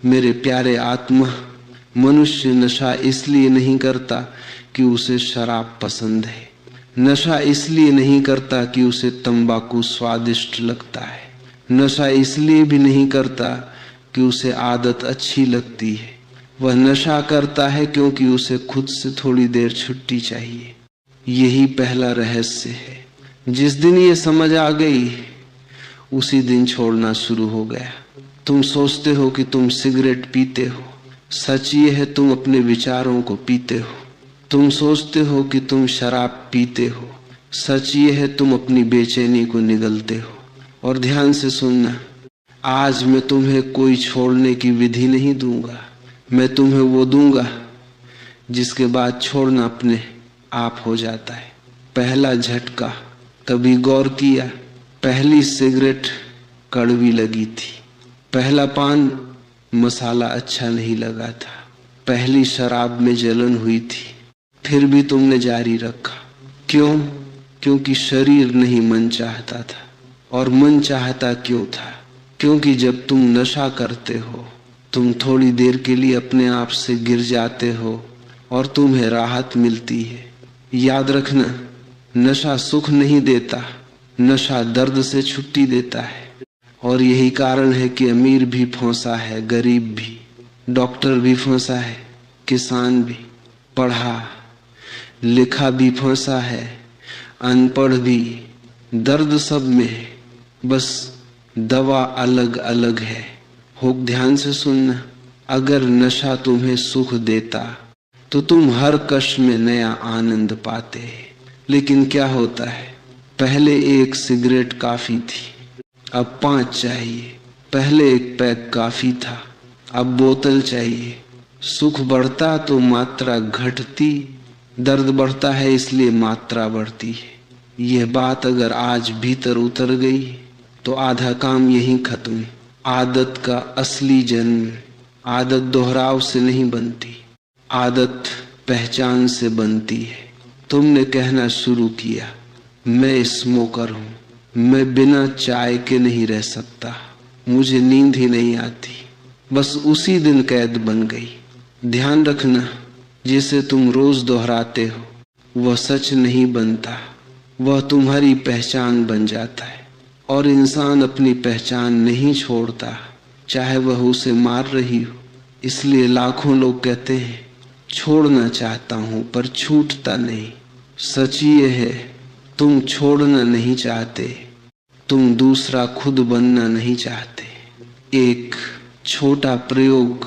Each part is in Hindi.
मेरे प्यारे आत्मा, मनुष्य नशा इसलिए नहीं करता कि उसे शराब पसंद है, नशा इसलिए नहीं करता कि उसे तंबाकू स्वादिष्ट लगता है, नशा इसलिए भी नहीं करता कि उसे आदत अच्छी लगती है। वह नशा करता है क्योंकि उसे खुद से थोड़ी देर छुट्टी चाहिए। यही पहला रहस्य है। जिस दिन ये समझ आ गई, उसी दिन छोड़ना शुरू हो गया। तुम सोचते हो कि तुम सिगरेट पीते हो, सच ये है तुम अपने विचारों को पीते हो। तुम सोचते हो कि तुम शराब पीते हो, सच ये है तुम अपनी बेचैनी को निगलते हो। और ध्यान से सुनना, आज मैं तुम्हें कोई छोड़ने की विधि नहीं दूंगा, मैं तुम्हें वो दूंगा जिसके बाद छोड़ना अपने आप हो जाता है। पहला झटका, कभी गौर किया? पहली सिगरेट कड़वी लगी थी, पहला पान मसाला अच्छा नहीं लगा था, पहली शराब में जलन हुई थी, फिर भी तुमने जारी रखा। क्यों? क्योंकि शरीर नहीं, मन चाहता था। और मन चाहता क्यों था? क्योंकि जब तुम नशा करते हो, तुम थोड़ी देर के लिए अपने आप से गिर जाते हो और तुम्हें राहत मिलती है। याद रखना, नशा सुख नहीं देता, नशा दर्द से छुट्टी देता है। और यही कारण है कि अमीर भी फंसा है, गरीब भी, डॉक्टर भी फंसा है, किसान भी, पढ़ा लिखा भी फंसा है, अनपढ़ भी। दर्द सब में है, बस दवा अलग अलग है। हो ध्यान से सुनना, अगर नशा तुम्हें सुख देता तो तुम हर कष्ट में नया आनंद पाते। लेकिन क्या होता है, पहले एक सिगरेट काफी थी, अब 5 चाहिए। पहले एक पैक काफी था, अब बोतल चाहिए। सुख बढ़ता तो मात्रा घटती, दर्द बढ़ता है इसलिए मात्रा बढ़ती है। यह बात अगर आज भीतर उतर गई तो आधा काम यहीं खत्म। आदत का असली जन्म, आदत दोहराव से नहीं बनती, आदत पहचान से बनती है। तुमने कहना शुरू किया, मैं स्मोकर हूँ, मैं बिना चाय के नहीं रह सकता, मुझे नींद ही नहीं आती। बस उसी दिन कैद बन गई। ध्यान रखना, जिसे तुम रोज दोहराते हो वह सच नहीं बनता, वह तुम्हारी पहचान बन जाता है। और इंसान अपनी पहचान नहीं छोड़ता, चाहे वह उसे मार रही हो। इसलिए लाखों लोग कहते हैं छोड़ना चाहता हूं पर छूटता नहीं। सच ये है, तुम छोड़ना नहीं चाहते, तुम दूसरा खुद बनना नहीं चाहते। एक छोटा प्रयोग,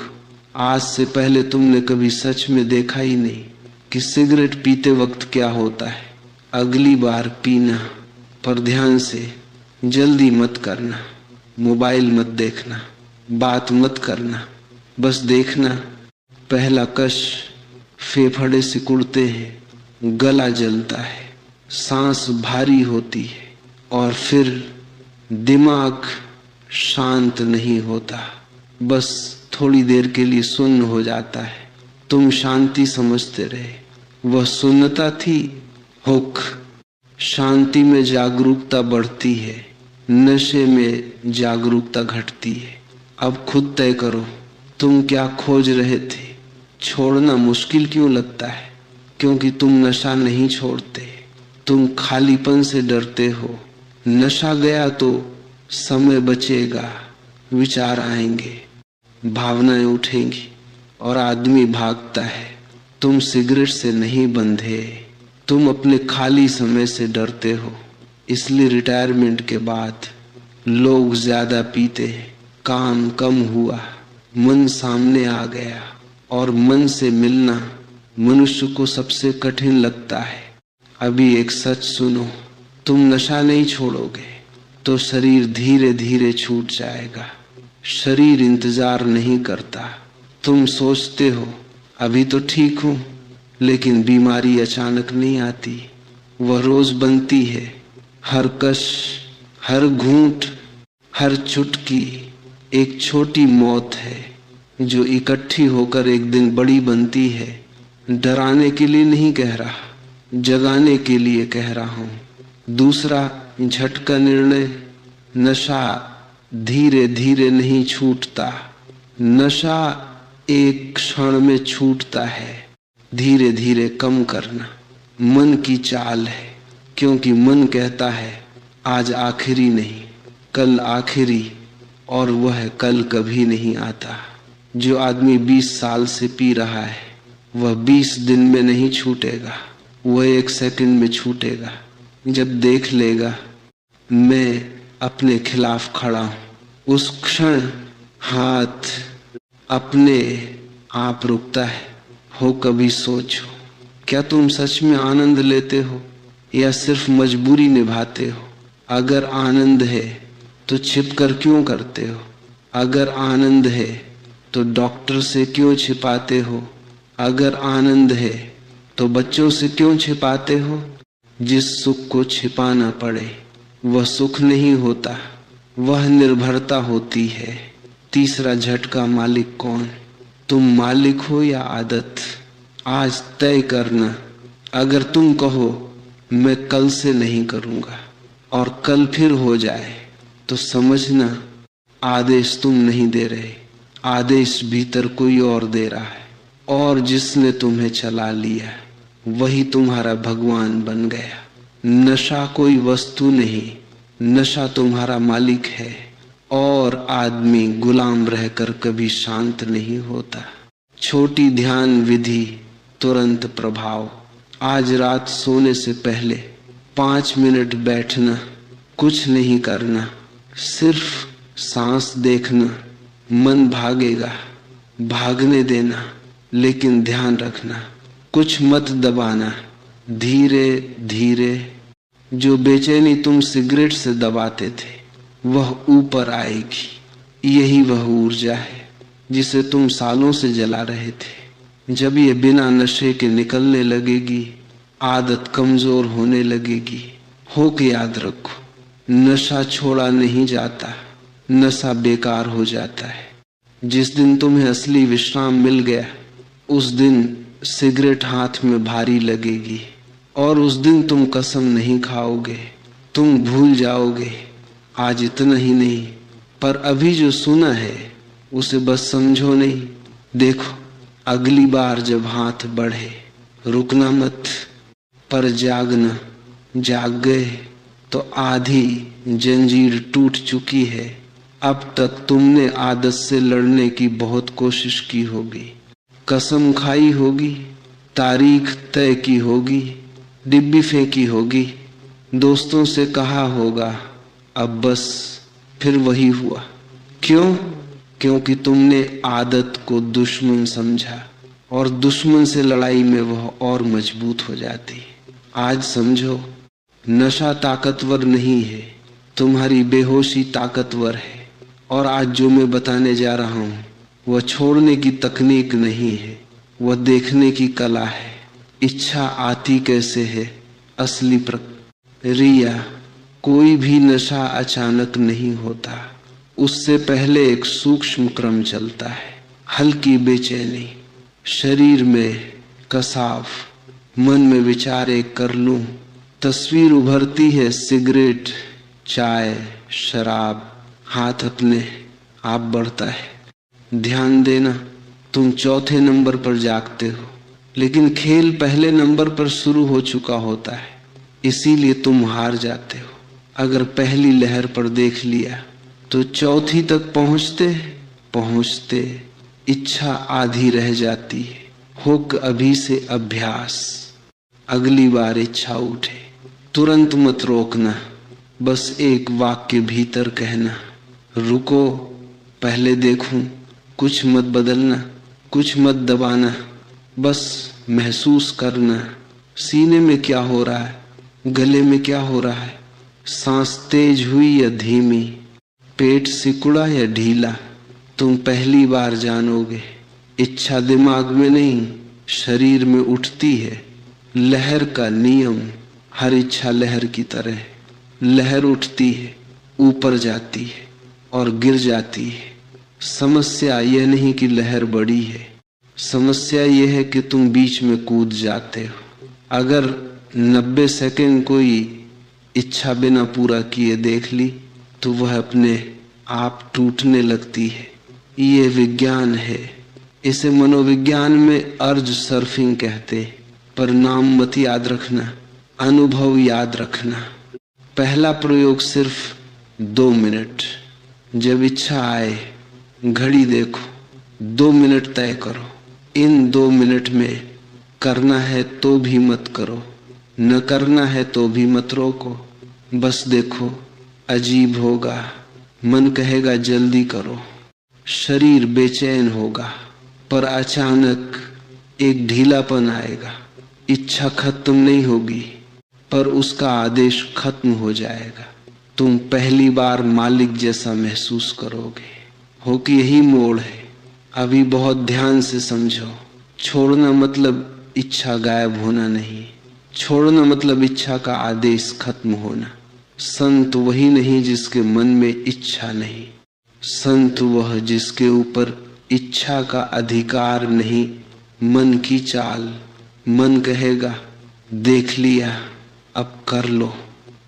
आज से पहले तुमने कभी सच में देखा ही नहीं कि सिगरेट पीते वक्त क्या होता है। अगली बार पीना, पर ध्यान से, जल्दी मत करना, मोबाइल मत देखना, बात मत करना, बस देखना। पहला कष्ट, फेफड़े सिकुड़ते हैं, गला जलता है, सांस भारी होती है और फिर दिमाग शांत नहीं होता, बस थोड़ी देर के लिए सुन्न हो जाता है। तुम शांति समझते रहे, वह सुन्नता थी। हुक, शांति में जागरूकता बढ़ती है, नशे में जागरूकता घटती है। अब खुद तय करो, तुम क्या खोज रहे थे? छोड़ना मुश्किल क्यों लगता है? क्योंकि तुम नशा नहीं छोड़ते, तुम खालीपन से डरते हो। नशा गया तो समय बचेगा, विचार आएंगे, भावनाएं उठेंगी और आदमी भागता है। तुम सिगरेट से नहीं बंधे, तुम अपने खाली समय से डरते हो। इसलिए रिटायरमेंट के बाद लोग ज्यादा पीते हैं, काम कम हुआ, मन सामने आ गया और मन से मिलना मनुष्य को सबसे कठिन लगता है। अभी एक सच सुनो, तुम नशा नहीं छोड़ोगे तो शरीर धीरे धीरे छूट जाएगा। शरीर इंतजार नहीं करता। तुम सोचते हो अभी तो ठीक हूं, लेकिन बीमारी अचानक नहीं आती, वह रोज बनती है। हर कश, हर घूंट, हर चुटकी एक छोटी मौत है जो इकट्ठी होकर एक दिन बड़ी बनती है। डराने के लिए नहीं कह रहा, जगाने के लिए कह रहा हूं। दूसरा झटका निर्णय, नशा धीरे धीरे नहीं छूटता, नशा एक क्षण में छूटता है, धीरे धीरे कम करना मन की चाल है, क्योंकि मन कहता है आज आखिरी नहीं, कल आखिरी, और वह कल कभी नहीं आता। जो आदमी 20 साल से पी रहा है वह 20 दिन में नहीं छूटेगा, वह 1 सेकंड में छूटेगा। जब देख लेगा मैं अपने खिलाफ खड़ा हूं, उस क्षण हाथ अपने आप रुकता है। हो कभी सोचो, क्या तुम सच में आनंद लेते हो या सिर्फ मजबूरी निभाते हो? अगर आनंद है तो छिपकर क्यों करते हो? अगर आनंद है तो डॉक्टर से क्यों छिपाते हो? अगर आनंद है तो बच्चों से क्यों छिपाते हो? जिस सुख को छिपाना पड़े वह सुख नहीं होता, वह निर्भरता होती है। तीसरा झटका मालिक कौन? तुम मालिक हो या आदत? आज तय करना। अगर तुम कहो मैं कल से नहीं करूंगा और कल फिर हो जाए तो समझना आदेश तुम नहीं दे रहे, आदेश भीतर कोई और दे रहा है, और जिसने तुम्हें चला लिया वही तुम्हारा भगवान बन गया। नशा कोई वस्तु नहीं, नशा तुम्हारा मालिक है, और आदमी गुलाम रहकर कभी शांत नहीं होता। छोटी ध्यान विधि, तुरंत प्रभाव। आज रात सोने से पहले 5 मिनट बैठना, कुछ नहीं करना, सिर्फ सांस देखना। मन भागेगा, भागने देना, लेकिन ध्यान रखना, कुछ मत दबाना। धीरे धीरे जो बेचैनी तुम सिगरेट से दबाते थे वह ऊपर आएगी। यही वह ऊर्जा है जिसे तुम सालों से जला रहे थे। जब ये बिना नशे के निकलने लगेगी, आदत कमजोर होने लगेगी। हो के याद रखो, नशा छोड़ा नहीं जाता, नशा बेकार हो जाता है। जिस दिन तुम्हें असली विश्राम मिल गया उस दिन सिगरेट हाथ में भारी लगेगी, और उस दिन तुम कसम नहीं खाओगे, तुम भूल जाओगे। आज इतना ही नहीं, पर अभी जो सुना है उसे बस समझो नहीं। देखो, अगली बार जब हाथ बढ़े रुकना मत, पर जागना। जाग गए तो आधी जंजीर टूट चुकी है। अब तक तुमने आदत से लड़ने की बहुत कोशिश की होगी, कसम खाई होगी, तारीख तय की होगी, डिब्बी फेंकी होगी, दोस्तों से कहा होगा, अब बस फिर वही हुआ। क्यों? क्योंकि तुमने आदत को दुश्मन समझा, और दुश्मन से लड़ाई में वह और मजबूत हो जाती। आज समझो, नशा ताकतवर नहीं है, तुम्हारी बेहोशी ताकतवर है। और आज जो मैं बताने जा रहा हूं वह छोड़ने की तकनीक नहीं है, वह देखने की कला है। इच्छा आती कैसे है? असली प्रक्रिया। कोई भी नशा अचानक नहीं होता, उससे पहले एक सूक्ष्म क्रम चलता है। हल्की बेचैनी, शरीर में कसाव, मन में विचार एक कर लूं, तस्वीर उभरती है, सिगरेट, चाय, शराब, हाथ अपने आप बढ़ता है। ध्यान देना, तुम चौथे नंबर पर जागते हो, लेकिन खेल पहले नंबर पर शुरू हो चुका होता है, इसीलिए तुम हार जाते हो। अगर पहली लहर पर देख लिया तो चौथी तक पहुंचते पहुंचते इच्छा आधी रह जाती है। हुक अभी से अभ्यास। अगली बार इच्छा उठे तुरंत मत रोकना, बस एक वाक्य भीतर कहना, रुको, पहले देखूं। कुछ मत बदलना, कुछ मत दबाना, बस महसूस करना, सीने में क्या हो रहा है, गले में क्या हो रहा है, सांस तेज हुई या धीमी, पेट सिकुड़ा या ढीला। तुम पहली बार जानोगे। इच्छा दिमाग में नहीं, शरीर में उठती है। लहर का नियम, हर इच्छा लहर की तरह, लहर उठती है, ऊपर जाती है और गिर जाती है। समस्या यह नहीं कि लहर बड़ी है, समस्या यह है कि तुम बीच में कूद जाते हो। अगर 90 सेकंड कोई इच्छा बिना पूरा किए देख ली तो वह अपने आप टूटने लगती है। ये विज्ञान है। इसे मनोविज्ञान में अर्ज सर्फिंग कहते। पर नाम मत याद रखना, अनुभव याद रखना। पहला प्रयोग सिर्फ 2 मिनट। जब इच्छा आए घड़ी देखो, 2 मिनट तय करो। इन 2 मिनट में करना है तो भी मत करो, न करना है तो भी मत रोको। बस देखो, अजीब होगा। मन कहेगा जल्दी करो, शरीर बेचैन होगा, पर अचानक एक ढीलापन आएगा। इच्छा खत्म नहीं होगी, पर उसका आदेश खत्म हो जाएगा। तुम पहली बार मालिक जैसा महसूस करोगे। हो कि यही मोड़ है। अभी बहुत ध्यान से समझो। छोड़ना मतलब इच्छा गायब होना नहीं, छोड़ना मतलब इच्छा का आदेश खत्म होना। संत वही नहीं जिसके मन में इच्छा नहीं, संत वह जिसके ऊपर इच्छा का अधिकार नहीं। मन की चाल, मन कहेगा देख लिया, अब कर लो।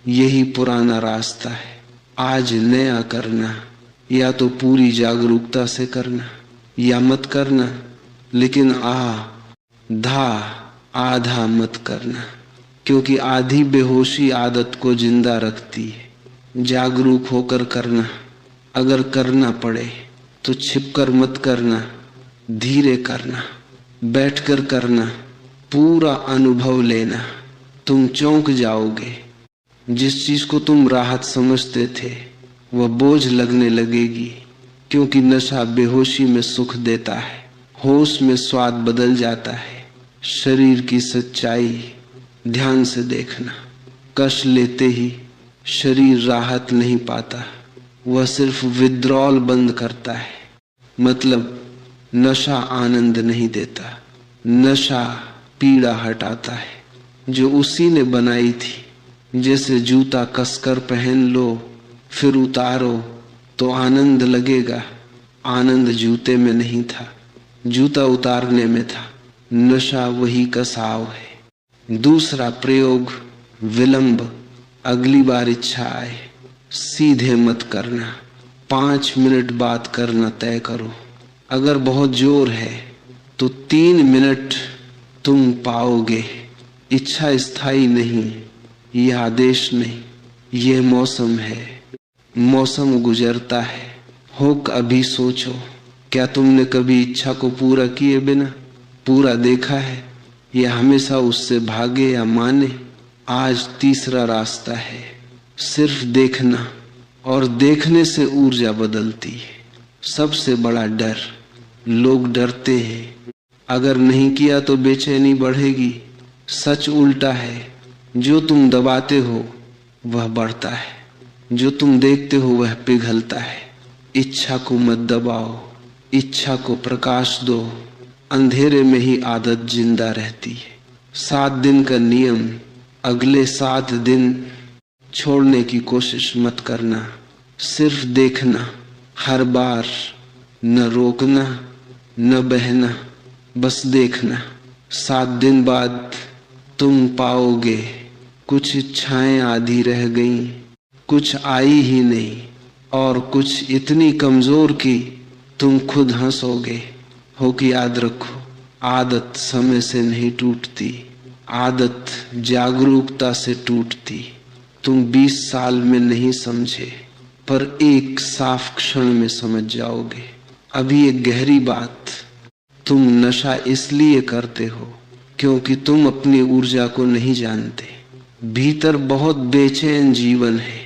यही पुराना रास्ता है। आज नया करना, या तो पूरी जागरूकता से करना या मत करना, लेकिन आधा मत करना, क्योंकि आधी बेहोशी आदत को जिंदा रखती है। जागरूक होकर करना। अगर करना पड़े तो छिपकर मत करना, धीरे करना, बैठकर करना, पूरा अनुभव लेना। तुम चौंक जाओगे। जिस चीज को तुम राहत समझते थे वह बोझ लगने लगेगी, क्योंकि नशा बेहोशी में सुख देता है, होश में स्वाद बदल जाता है। शरीर की सच्चाई ध्यान से देखना। कष्ट लेते ही शरीर राहत नहीं पाता, वह सिर्फ विड्रॉल बंद करता है। मतलब नशा आनंद नहीं देता, नशा पीड़ा हटाता है जो उसी ने बनाई थी। जैसे जूता कसकर पहन लो फिर उतारो तो आनंद लगेगा। आनंद जूते में नहीं था, जूता उतारने में था। नशा वही कसाव है। दूसरा प्रयोग विलंब। अगली बार इच्छा आए सीधे मत करना, 5 मिनट बात करना तय करो। अगर बहुत जोर है तो 3 मिनट तुम पाओगे। इच्छा स्थायी नहीं, यह आदेश नहीं, यह मौसम है। मौसम गुजरता है। होक अभी सोचो, क्या तुमने कभी इच्छा को पूरा किए बिना पूरा देखा है, या हमेशा उससे भागे या माने? आज तीसरा रास्ता है, सिर्फ देखना, और देखने से ऊर्जा बदलती है। सबसे बड़ा डर, लोग डरते हैं, अगर नहीं किया तो बेचैनी बढ़ेगी। सच उल्टा है, जो तुम दबाते हो वह बढ़ता है, जो तुम देखते हो वह पिघलता है। इच्छा को मत दबाओ, इच्छा को प्रकाश दो। अंधेरे में ही आदत जिंदा रहती है। 7 दिन का नियम, अगले 7 दिन छोड़ने की कोशिश मत करना, सिर्फ देखना। हर बार न रोकना न बहना, बस देखना। 7 दिन बाद तुम पाओगे कुछ इच्छाएं आधी रह गईं, कुछ आई ही नहीं, और कुछ इतनी कमजोर कि तुम खुद हंसोगे। हो कि याद रखो, आदत समय से नहीं टूटती, आदत जागरूकता से टूटती। तुम 20 साल में नहीं समझे, पर एक साफ क्षण में समझ जाओगे। अभी एक गहरी बात, तुम नशा इसलिए करते हो क्योंकि तुम अपनी ऊर्जा को नहीं जानते। भीतर बहुत बेचैन जीवन है,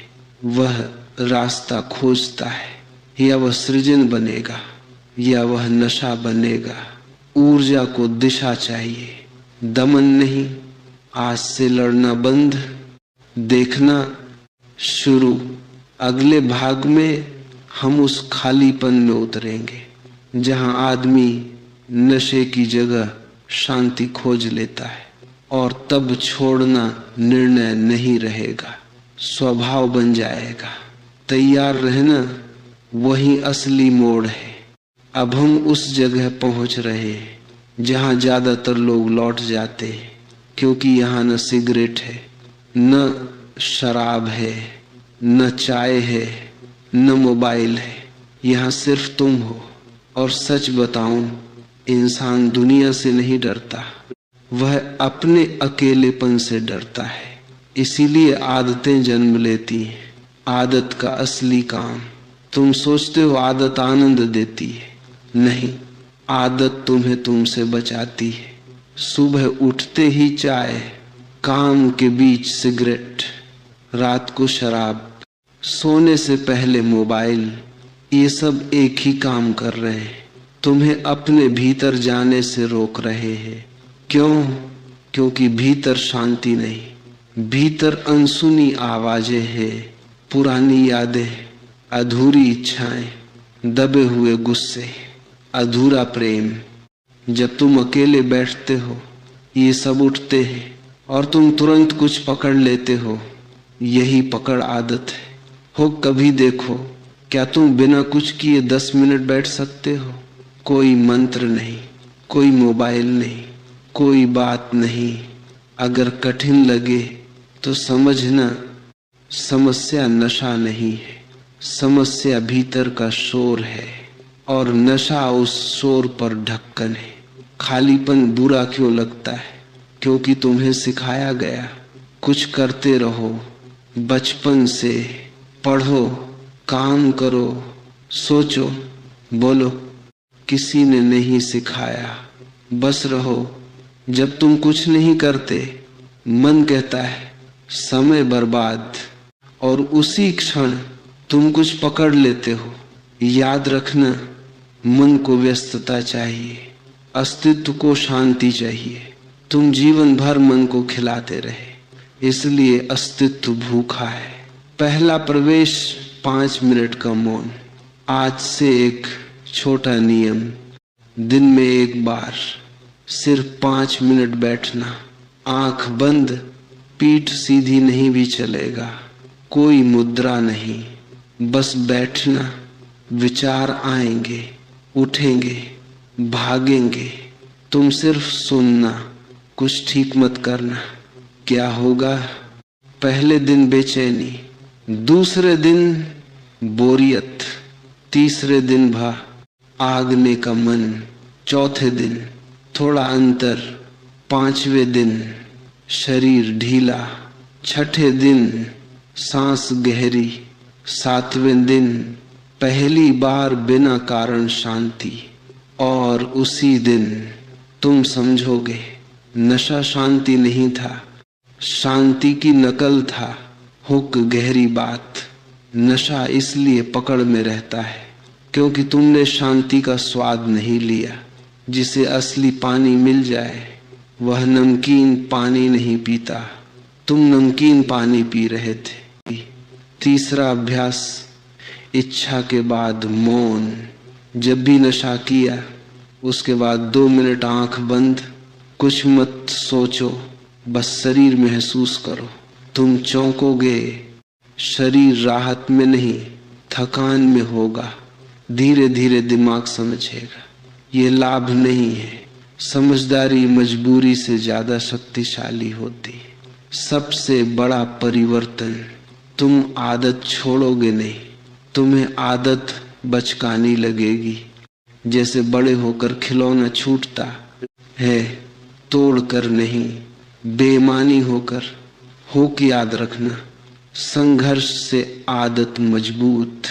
वह रास्ता खोजता है। या वह सृजन बनेगा या वह नशा बनेगा। ऊर्जा को दिशा चाहिए, दमन नहीं। आज से लड़ना बंद, देखना शुरू। अगले भाग में हम उस खालीपन में उतरेंगे जहां आदमी नशे की जगह शांति खोज लेता है, और तब छोड़ना निर्णय नहीं रहेगा, स्वभाव बन जाएगा। तैयार रहना, वही असली मोड़ है। अब हम उस जगह पहुंच रहे हैं जहां ज्यादातर लोग लौट जाते हैं, क्योंकि यहाँ न सिगरेट है, न शराब है, न चाय है, न मोबाइल है। यहाँ सिर्फ तुम हो, और सच बताऊं, इंसान दुनिया से नहीं डरता, वह अपने अकेलेपन से डरता है। इसीलिए आदतें जन्म लेती हैं। आदत का असली काम, तुम सोचते हो आदत आनंद देती है, नहीं, आदत तुम्हें तुमसे बचाती है। सुबह उठते ही चाय, काम के बीच सिगरेट, रात को शराब, सोने से पहले मोबाइल, ये सब एक ही काम कर रहे हैं, तुम्हें अपने भीतर जाने से रोक रहे हैं। क्यों? क्योंकि भीतर शांति नहीं, भीतर अनसुनी आवाजें हैं, पुरानी यादें, अधूरी इच्छाएं, दबे हुए गुस्से, अधूरा प्रेम। जब तुम अकेले बैठते हो ये सब उठते हैं और तुम तुरंत कुछ पकड़ लेते हो। यही पकड़ आदत है। हो कभी देखो, क्या तुम बिना कुछ किए 10 मिनट बैठ सकते हो? कोई मंत्र नहीं, कोई मोबाइल नहीं, कोई बात नहीं। अगर कठिन लगे तो समझना, समस्या नशा नहीं है, समस्या भीतर का शोर है और नशा उस शोर पर ढक्कन है। खालीपन बुरा क्यों लगता है? क्योंकि तुम्हें सिखाया गया कुछ करते रहो, बचपन से पढ़ो, काम करो, सोचो, बोलो। किसी ने नहीं सिखाया, बस रहो। जब तुम कुछ नहीं करते, मन कहता है समय बर्बाद, और उसी क्षण तुम कुछ पकड़ लेते हो। याद रखना, मन को व्यस्तता चाहिए, अस्तित्व को शांति चाहिए। तुम जीवन भर मन को खिलाते रहे, इसलिए अस्तित्व भूखा है। पहला प्रवेश 5 मिनट का मौन। आज से एक छोटा नियम, दिन में एक बार सिर्फ 5 मिनट बैठना, आंख बंद, पीठ सीधी नहीं भी चलेगा, कोई मुद्रा नहीं, बस बैठना। विचार आएंगे, उठेंगे, भागेंगे, तुम सिर्फ सुनना, कुछ ठीक मत करना। क्या होगा? पहले दिन बेचैनी, दूसरे दिन बोरियत, तीसरे दिन आगने का मन, चौथे दिन थोड़ा अंतर, 5वें दिन शरीर ढीला, छठे दिन सांस गहरी, 7वें दिन पहली बार बिना कारण शांति, और उसी दिन तुम समझोगे नशा शांति नहीं था, शांति की नकल था। हुक गहरी बात, नशा इसलिए पकड़ में रहता है क्योंकि तुमने शांति का स्वाद नहीं लिया। जिसे असली पानी मिल जाए वह नमकीन पानी नहीं पीता, तुम नमकीन पानी पी रहे थे। तीसरा अभ्यास, इच्छा के बाद मौन। जब भी नशा किया उसके बाद 2 मिनट आंख बंद, कुछ मत सोचो, बस शरीर महसूस करो। तुम चौंकोगे, शरीर राहत में नहीं थकान में होगा। धीरे धीरे दिमाग समझेगा ये लाभ नहीं है। समझदारी मजबूरी से ज्यादा शक्तिशाली होती है। सबसे बड़ा परिवर्तन, तुम आदत छोड़ोगे नहीं, तुम्हें आदत बचकानी लगेगी। जैसे बड़े होकर खिलौना छूटता है, तोड़कर नहीं, बेईमानी होकर। हुक याद रखना, संघर्ष से आदत मजबूत,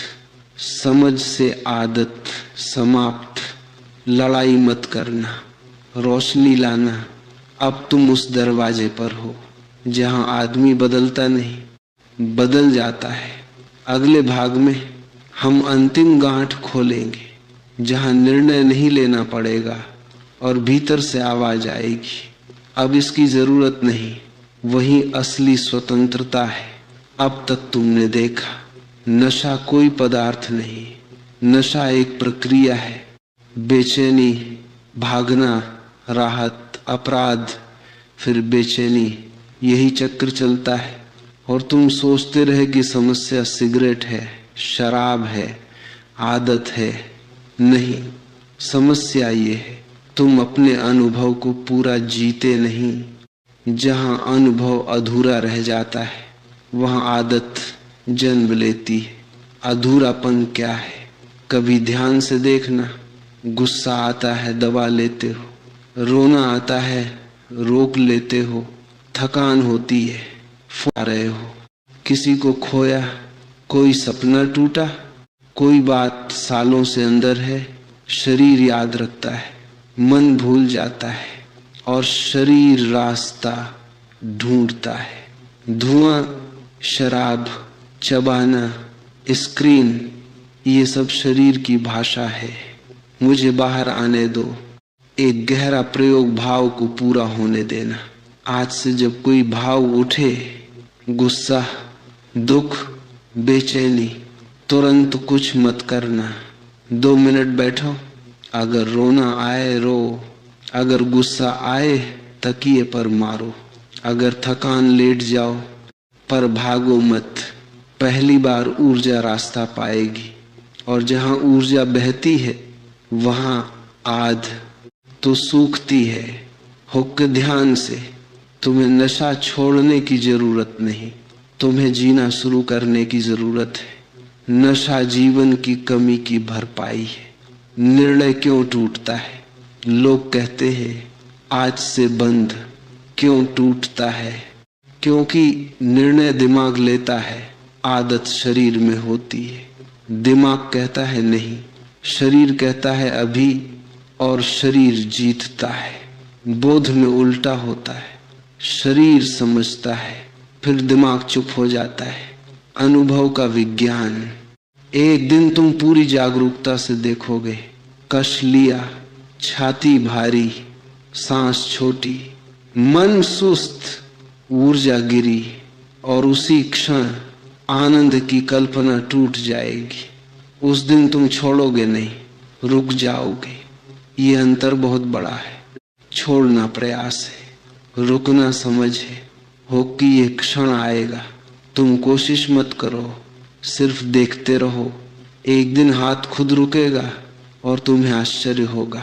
समझ से आदत समाप्त। लड़ाई मत करना, रोशनी लाना। अब तुम उस दरवाजे पर हो जहां आदमी बदलता नहीं, बदल जाता है। अगले भाग में हम अंतिम गांठ खोलेंगे जहां निर्णय नहीं लेना पड़ेगा और भीतर से आवाज आएगी, अब इसकी जरूरत नहीं। वही असली स्वतंत्रता है। अब तक तुमने देखा, नशा कोई पदार्थ नहीं, नशा एक प्रक्रिया है। बेचैनी, भागना, राहत, अपराध, फिर बेचैनी, यही चक्र चलता है। और तुम सोचते रहे कि समस्या सिगरेट है, शराब है, आदत है। नहीं, समस्या ये है तुम अपने अनुभव को पूरा जीते नहीं। जहां अनुभव अधूरा रह जाता है वहां आदत जन्म लेती है। अधूरापन क्या है? कभी ध्यान से देखना, गुस्सा आता है दबा लेते हो, रोना आता है रोक लेते हो, थकान होती है फुला रहे हो, किसी को खोया, कोई सपना टूटा, कोई बात सालों से अंदर है, शरीर याद रखता है, मन भूल जाता है और शरीर रास्ता ढूंढता है। धुआं, शराब, चबाना, स्क्रीन, ये सब शरीर की भाषा है। मुझे बाहर आने दो, एक गहरा प्रयोग भाव को पूरा होने देना। आज से जब कोई भाव उठे, गुस्सा, दुख, बेचैनी, तुरंत कुछ मत करना। 2 मिनट बैठो, अगर रोना आए रो, अगर गुस्सा आए तकिए पर मारो, अगर थकान लेट जाओ पर भागो मत। पहली बार ऊर्जा रास्ता पाएगी और जहां ऊर्जा बहती है वहां आध तो सूखती है। हुक ध्यान से, तुम्हें नशा छोड़ने की जरूरत नहीं, तुम्हें जीना शुरू करने की जरूरत है। नशा जीवन की कमी की भरपाई है। निर्णय क्यों टूटता है? लोग कहते हैं आज से बंद। क्यों टूटता है? क्योंकि निर्णय दिमाग लेता है, आदत शरीर में होती है। दिमाग कहता है नहीं, शरीर कहता है अभी, और शरीर जीतता है। बोध में उल्टा होता है, शरीर समझता है, फिर दिमाग चुप हो जाता है। अनुभव का विज्ञान। एक दिन तुम पूरी जागरूकता से देखोगे, कश लिया, छाती भारी, सांस छोटी, मन सुस्त, ऊर्जा गिरी, और उसी क्षण आनंद की कल्पना टूट जाएगी। उस दिन तुम छोड़ोगे नहीं, रुक जाओगे। ये अंतर बहुत बड़ा है। छोड़ना प्रयास है, रुकना समझ है। हो कि ये क्षण आएगा। तुम कोशिश मत करो, सिर्फ देखते रहो। एक दिन हाथ खुद रुकेगा और तुम्हें आश्चर्य होगा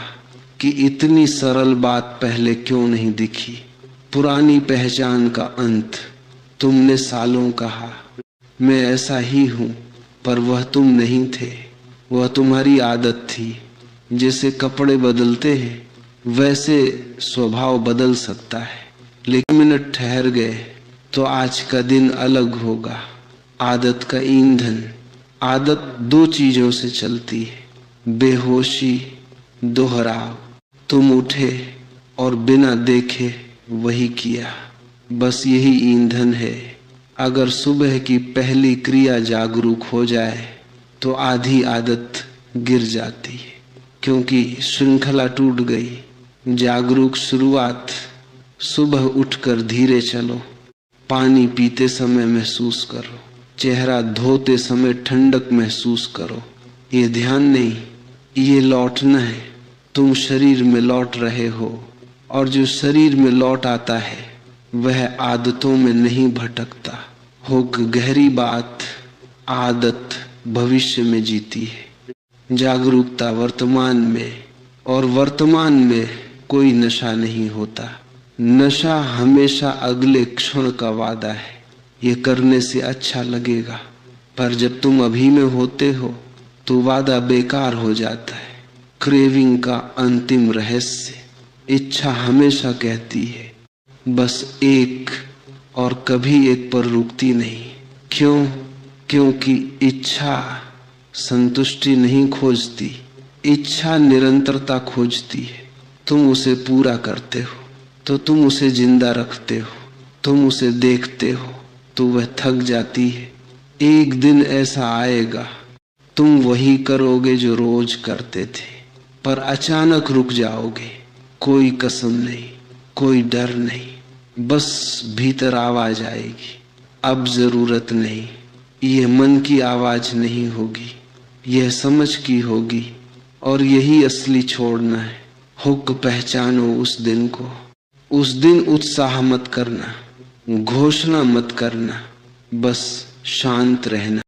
कि इतनी सरल बात पहले क्यों नहीं दिखी। पुरानी पहचान का अंत। तुमने सालों कहा मैं ऐसा ही हूं, पर वह तुम नहीं थे, वह तुम्हारी आदत थी। जैसे कपड़े बदलते हैं वैसे स्वभाव बदल सकता है, लेकिन मिनट ठहर गए तो आज का दिन अलग होगा। आदत का ईंधन। आदत 2 चीजों से चलती है, बेहोशी, दोहराव। तुम उठे और बिना देखे वही किया, बस यही ईंधन है। अगर सुबह की पहली क्रिया जागरूक हो जाए तो आधी आदत गिर जाती है, क्योंकि श्रृंखला टूट गई। जागरूक शुरुआत। सुबह उठकर धीरे चलो, पानी पीते समय महसूस करो, चेहरा धोते समय ठंडक महसूस करो। ये ध्यान नहीं, ये लौटना है। तुम शरीर में लौट रहे हो, और जो शरीर में लौट आता है वह आदतों में नहीं भटकता। हो गहरी बात, आदत भविष्य में जीती है। जागरूकता वर्तमान में, और वर्तमान में कोई नशा नहीं होता। नशा हमेशा अगले क्षण का वादा है, ये करने से अच्छा लगेगा, पर जब तुम अभी में होते हो तो वादा बेकार हो जाता है। क्रेविंग का अंतिम रहस्य। इच्छा हमेशा कहती है बस एक, और कभी एक पर रुकती नहीं। क्यों? क्योंकि इच्छा संतुष्टि नहीं खोजती, इच्छा निरंतरता खोजती है। तुम उसे पूरा करते हो तो तुम उसे जिंदा रखते हो, तुम उसे देखते हो तो वह थक जाती है। एक दिन ऐसा आएगा तुम वही करोगे जो रोज करते थे, पर अचानक रुक जाओगे। कोई कसम नहीं, कोई डर नहीं, बस भीतर आवाज आएगी, अब जरूरत नहीं। ये मन की आवाज नहीं होगी, यह समझ की होगी, और यही असली छोड़ना है। हुक पहचानो उस दिन को। उस दिन उत्साह मत करना, घोषणा मत करना, बस शांत रहना।